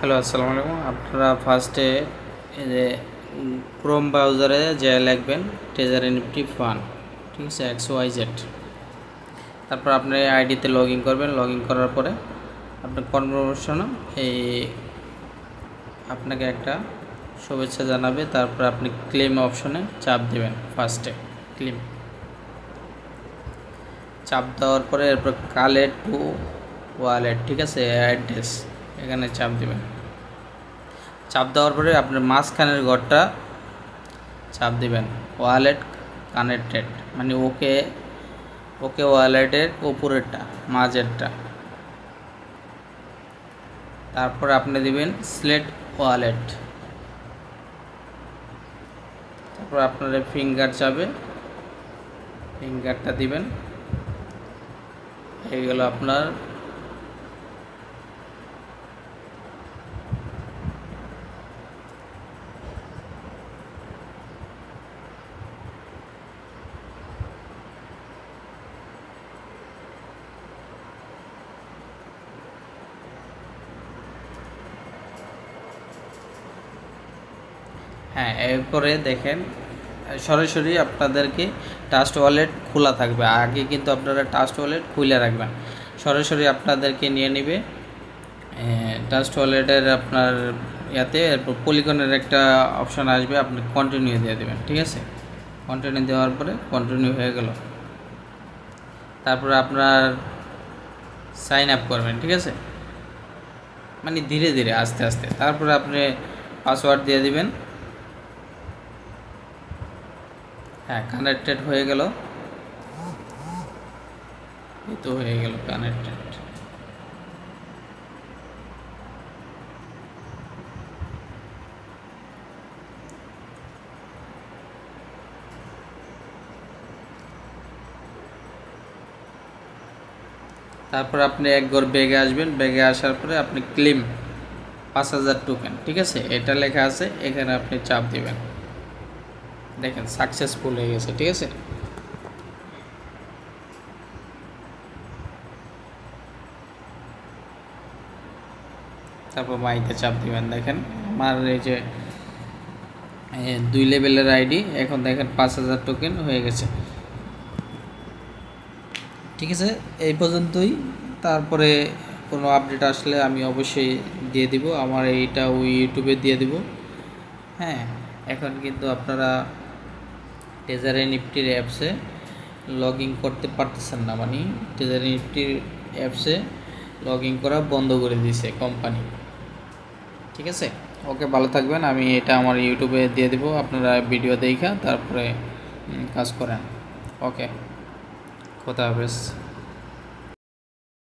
Hello, আসসালামু আলাইকুম। আপনারা ফার্স্টে এই যে ক্রোম ব্রাউজারে যে লিখবেন ট্রেজারি নিফটি ফান্ড, ঠিক আছে, XYZ। তারপর আপনি আইডিতে লগ ইন করবেন। লগ ইন করার পরে আপনার কনফার্মেশন এই আপনাকে একটা শুভেচ্ছা জানাবে। তারপর আপনি ক্লেম অপশনে চাপ দেবেন। ফার্স্টে ক্লেম চাপ দেওয়ার পরে এরপর কালেক্ট টু ওয়ালেট, ঠিক আছে, অ্যাড্রেস, এখানে চাপ দেবেন। চাপ দেওয়ার পরে আপনার মাঝখানের ঘরটা চাপ দিবেন ওয়ালেট কানেক্টেড, মানে ওকে ওয়ালেটের উপরেরটা, মাঝেরটা। তারপর আপনি দিবেন সিলেক্ট ওয়ালেট। তারপর আপনার ফিঙ্গার চাবে, ফিঙ্গারটা দিবেন। হয়ে গেল আপনার হ্যাঁ, এরপরে দেখেন সরাসরি আপনাদেরকে ট্রাস্ট ওয়ালেট খোলা থাকবে। আগে কিন্তু আপনারা ট্রাস্ট ওয়ালেট খুলে রাখবেন। সরাসরি আপনাদেরকে নিয়ে নেবে ট্রাস্ট ওয়ালেটের আপনার ইয়াতে। এরপর পলিগনের একটা অপশান আসবে, আপনি কন্টিনিউ দিয়ে দেবেন, ঠিক আছে। কন্টিনিউ দেওয়ার পরে কন্টিনিউ হয়ে গেল। তারপরে আপনার সাইন আপ করবেন, ঠিক আছে, মানে ধীরে ধীরে আস্তে আস্তে। তারপরে আপনি পাসওয়ার্ড দিয়ে দিবেন। হ্যাঁ, কানেক্টেড হয়ে গেল, এই তো হয়ে গেল কানেক্টেড। তারপর আপনি একবার ব্যাগে আসবেন। ব্যাগে আসার পরে আপনি ক্লেম 5000 টোকেন, ঠিক আছে, এটা লেখা আছে, এখানে আপনি চাপ দিবেন। দেখেন সাকসেসফুল হয়ে গেছে, ঠিক আছে। তারপর মাইতে চাপ দিবেন। দেখেন আমার এই যে 2 লেভেলের আইডি, এখন দেখেন 5000 টোকেন হয়ে গেছে, ঠিক আছে। এই পর্যন্তই। তারপরে কোনো আপডেট আসলে আমি অবশ্যই দিয়ে দিব। আমার এইটা ওই ইউটিউবে দিয়ে দিব। হ্যাঁ, এখন কিন্তু আপনারা ট্রেজারি নিফটির অ্যাপসে লগ ইন করতে পারতেছেন না, মানে ট্রেজারি নিফটির অ্যাপসে লগ ইন করা বন্ধ করে দিয়েছে কোম্পানি, ঠিক আছে। ওকে, ভালো থাকবেন। আমি এটা আমার ইউটিউবে দিয়ে দেবো, আপনারা ভিডিও দেখা তারপরে কাজ করেন। ওকে, খোদা হাফেজ।